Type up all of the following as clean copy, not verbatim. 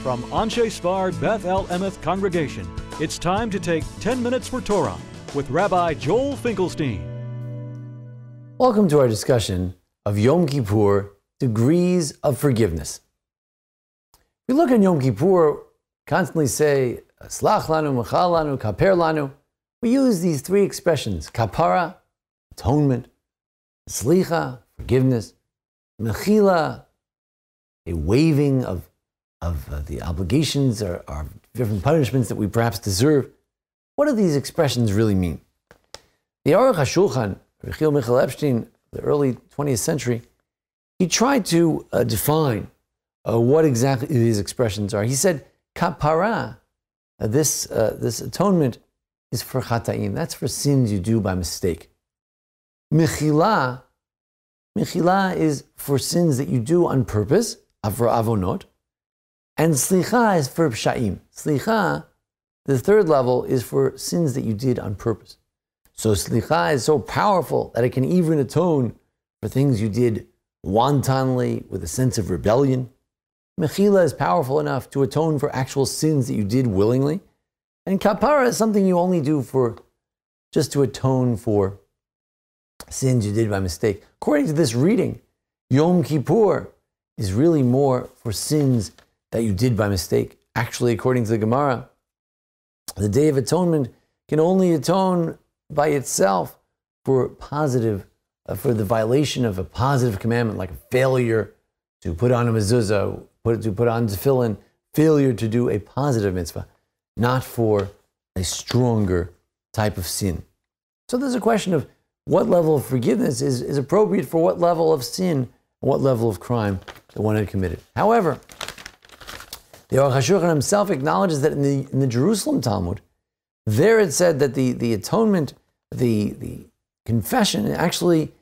From Anshe Sfard Beth El Emeth Congregation, it's time to take 10 minutes for Torah with Rabbi Joel Finkelstein. Welcome to our discussion of Yom Kippur, degrees of forgiveness. We look at Yom Kippur, constantly say, Slach lanu, mechal lanu, kaper lanu. We use these three expressions, kapara, atonement, slicha, forgiveness, mechila, a waiving of the obligations or different punishments that we perhaps deserve. What do these expressions really mean? The Aruch HaShulchan, Rechiel Michael Epstein, the early 20th century, he tried to define what exactly these expressions are. He said, kapara, this atonement is for chataim. That's for sins you do by mistake. Mechila is for sins that you do on purpose, for avonot. And slicha is for psha'im. Slicha, the third level, is for sins that you did on purpose. So slicha is so powerful that it can even atone for things you did wantonly with a sense of rebellion. Mechila is powerful enough to atone for actual sins that you did willingly. And kapara is something you only do for just to atone for sins you did by mistake. According to this reading, Yom Kippur is really more for sins that you did by mistake. Actually, according to the Gemara, the Day of Atonement can only atone by itself for for the violation of a positive commandment, like a failure to put on a mezuzah, to put on tefillin, failure to do a positive mitzvah, not for a stronger type of sin. So there's a question of what level of forgiveness is appropriate for what level of sin, what level of crime that one had committed. However, the Aruch HaShulchan himself acknowledges that in the Jerusalem Talmud, there it said that the atonement, the confession, actually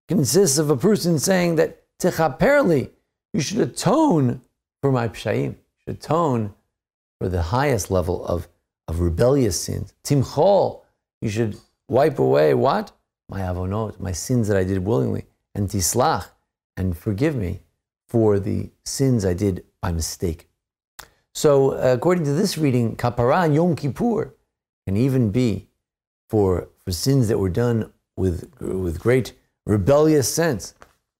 consists of a person saying that techaperli, you should atone for my psha'im, you should atone for the highest level of rebellious sins. Timchol, you should wipe away what? My avonot, my sins that I did willingly. And tislach, and forgive me for the sins I did by mistake. So, according to this reading, kapara Yom Kippur can even be for sins that were done with great rebellious sense.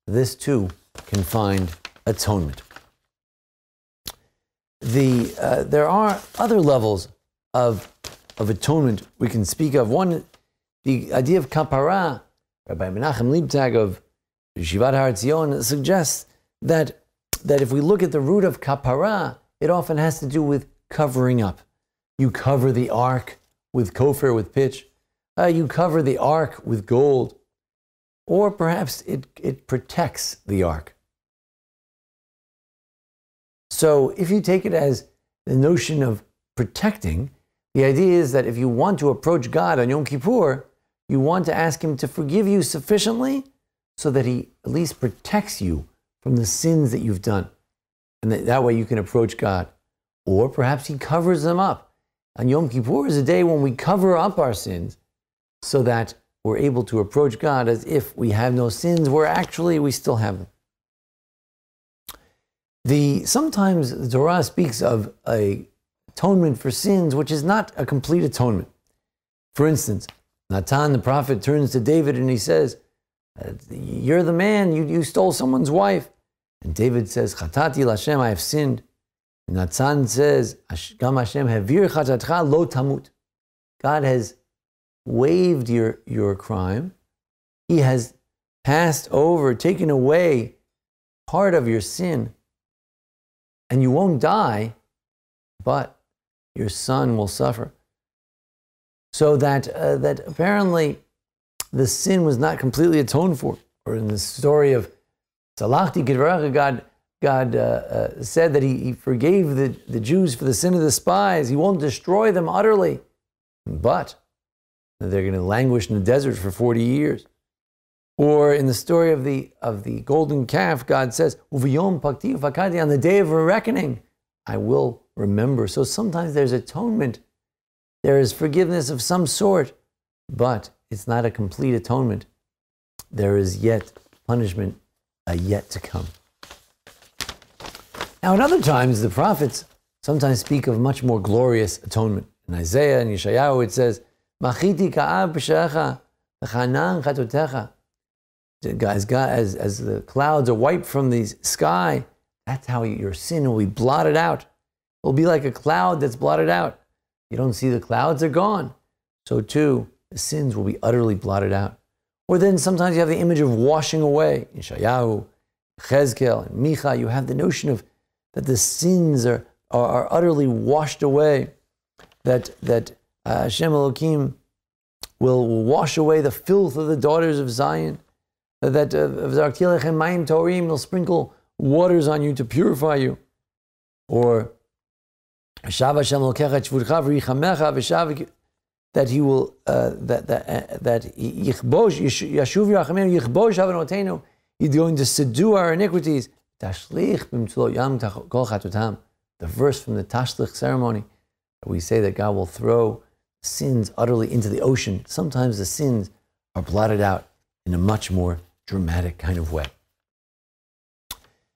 This too can find atonement. There are other levels of atonement we can speak of. One, the idea of kapara, Rabbi Menachem Liebtag of Yeshivat Har Etzion suggests that if we look at the root of kapara, it often has to do with covering up. You cover the ark with kofar, with pitch. You cover the ark with gold. Or perhaps it protects the ark. So if you take it as the notion of protecting, the idea is that if you want to approach God on Yom Kippur, you want to ask Him to forgive you sufficiently so that He at least protects you from the sins that you've done. And that way you can approach God. Or perhaps He covers them up. And Yom Kippur is a day when we cover up our sins so that we're able to approach God as if we have no sins, where actually we still have them. Sometimes the Torah speaks of an atonement for sins, which is not a complete atonement. For instance, Natan, the prophet, turns to David and he says, you're the man, you stole someone's wife. And David says, Chatati l'Hashem, I have sinned. And Natan says, Gam Hashem havir chatatcha lo tamut. God has waived your crime. He has passed over, taken away part of your sin. And you won't die, but your son will suffer. So that apparently the sin was not completely atoned for. Or in the story of Salachti Kidvaracha, God said that He forgave the Jews for the sin of the spies. He won't destroy them utterly, but they're going to languish in the desert for 40 years. Or in the story of the golden calf, God says, Uviyom pakti ufakati, on the day of reckoning, I will remember. So sometimes there's atonement. There is forgiveness of some sort, but it's not a complete atonement. There is yet punishment yet to come. Now, at other times, the prophets sometimes speak of much more glorious atonement. In Isaiah and Yeshayahu it says, Machiti ka'av b'shecha, v'chanan chatotecha. As the clouds are wiped from the sky, that's how your sin will be blotted out. It will be like a cloud that's blotted out. You don't see the clouds, they're gone. So too, the sins will be utterly blotted out. Or then sometimes you have the image of washing away. In Yeshayahu, Chezkel, and Micha, you have the notion of that the sins are utterly washed away, that Hashem Elokim will wash away the filth of the daughters of Zion, that Zarkilech and Mayim Torim will sprinkle waters on you to purify you. Or Shav Hashem Elokecha Tzvurcha v'Yichamecha v'Shav, that he will that Yichbosh Yashuv Yachemenu Yichbosh Avanotenu, he's going to subdue our iniquities. Tashlich b'mtzulot yam kol chatotam. The verse from the Tashlich ceremony, we say that God will throw sins utterly into the ocean. Sometimes the sins are blotted out in a much more dramatic kind of way.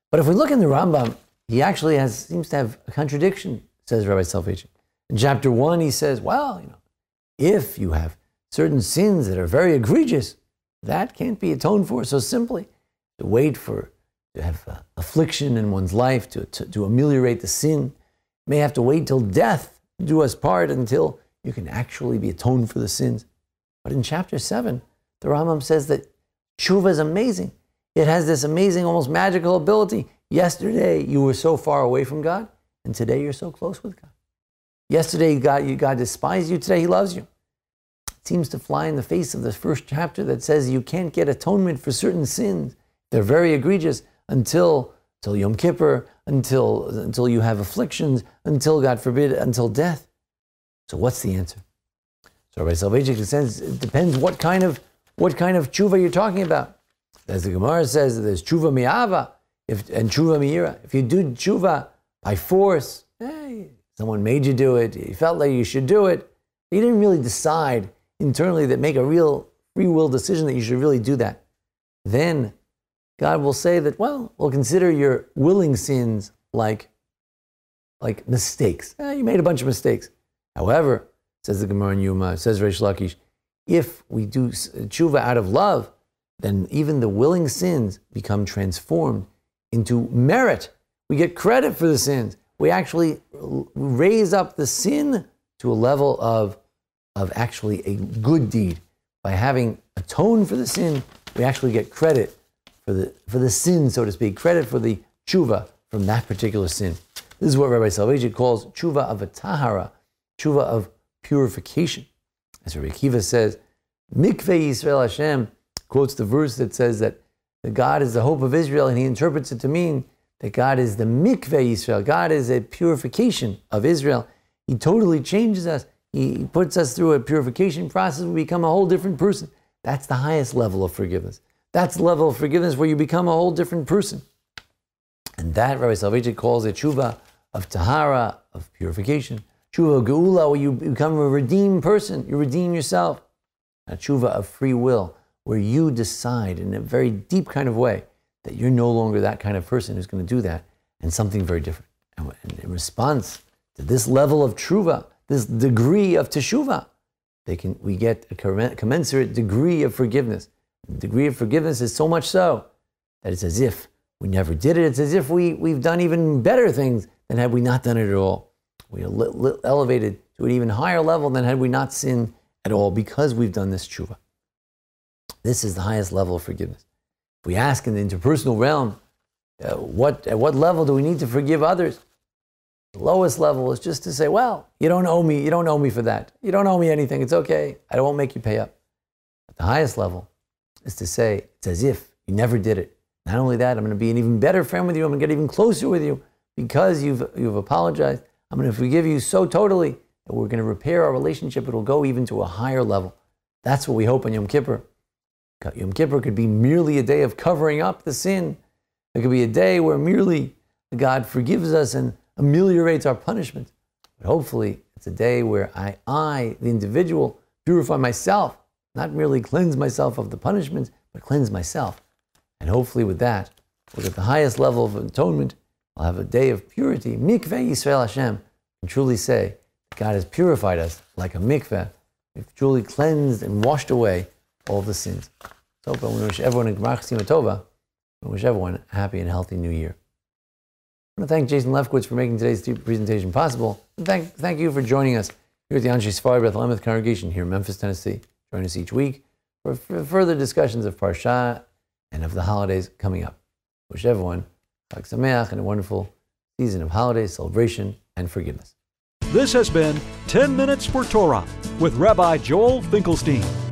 But if we look in the Rambam, he actually seems to have a contradiction, says Rabbi Soloveitchik. In chapter 1, he says, well, if you have certain sins that are very egregious, that can't be atoned for so simply. To wait to have affliction in one's life, to ameliorate the sin, you may have to wait till death to do us part until you can actually be atoned for the sins. But in chapter 7, the Rambam says that tshuva is amazing. It has this amazing, almost magical ability. Yesterday, you were so far away from God, and today you're so close with God. Yesterday, God despised you. Today, He loves you. It seems to fly in the face of the first chapter that says you can't get atonement for certain sins. They're very egregious until Yom Kippur, until you have afflictions, until, God forbid, until death. So what's the answer? So Rabbi Soloveitchik says it depends what kind of tshuva you're talking about. As the Gemara says, there's tshuva mi'ava and tshuva mi'ira. If you do tshuva by force, someone made you do it, you felt like you should do it, you didn't really decide internally that make a real free will decision that you should really do that, then God will say that, well, we'll consider your willing sins like mistakes. You made a bunch of mistakes. However, says the Gemara in Yuma, says Reish Lakish, if we do tshuva out of love, then even the willing sins become transformed into merit. We get credit for the sins. We actually raise up the sin to a level of actually a good deed. By having atoned for the sin, we actually get credit for the sin, so to speak, credit for the tshuva from that particular sin. This is what Rabbi Soloveitchik calls tshuva of a tahara, tshuva of purification. As Rabbi Akiva says, Mikveh Yisrael Hashem, quotes the verse that says that God is the hope of Israel, and he interprets it to mean that God is the Mikveh Yisrael. God is a purification of Israel. He totally changes us. He puts us through a purification process. We become a whole different person. That's the highest level of forgiveness. That's the level of forgiveness where you become a whole different person. And that Rabbi Soloveitchik calls a tshuva of tahara, of purification. Tshuva of geula, where you become a redeemed person. You redeem yourself. A tshuva of free will, where you decide in a very deep kind of way that you're no longer that kind of person who's going to do that, and something very different. And in response to this level of tshuva, this degree of teshuvah, we get a commensurate degree of forgiveness. The degree of forgiveness is so much so that it's as if we never did it. It's as if we've done even better things than had we not done it at all. We are elevated to an even higher level than had we not sinned at all, because we've done this tshuva. This is the highest level of forgiveness. If we ask in the interpersonal realm, at what level do we need to forgive others? The lowest level is just to say, well, you don't owe me for that. You don't owe me anything. It's okay. I won't make you pay up. But the highest level is to say, it's as if you never did it. Not only that, I'm going to be an even better friend with you. I'm going to get even closer with you because you've apologized. I'm going to forgive you so totally that we're going to repair our relationship. It'll go even to a higher level. That's what we hope on Yom Kippur. Yom Kippur could be merely a day of covering up the sin. It could be a day where merely God forgives us and ameliorates our punishment. But hopefully, it's a day where I, the individual, purify myself, not merely cleanse myself of the punishment, but cleanse myself. And hopefully with that, we'll get the highest level of atonement I'll have a day of purity. Mikveh Yisrael Hashem. And truly say, God has purified us like a mikveh. We've truly cleansed and washed away all the sins. So, but we wish everyone a Gemach Sima Tova. We wish everyone a happy and healthy new year. I want to thank Jason Lefkowitz for making today's presentation possible. And thank you for joining us here at the Anshe Sfar Beth El congregation here in Memphis, Tennessee. Join us each week for further discussions of Parsha and of the holidays coming up. Wish everyone Chag Sameach and a wonderful season of holidays, celebration, and forgiveness. This has been 10 Minutes for Torah with Rabbi Joel Finkelstein.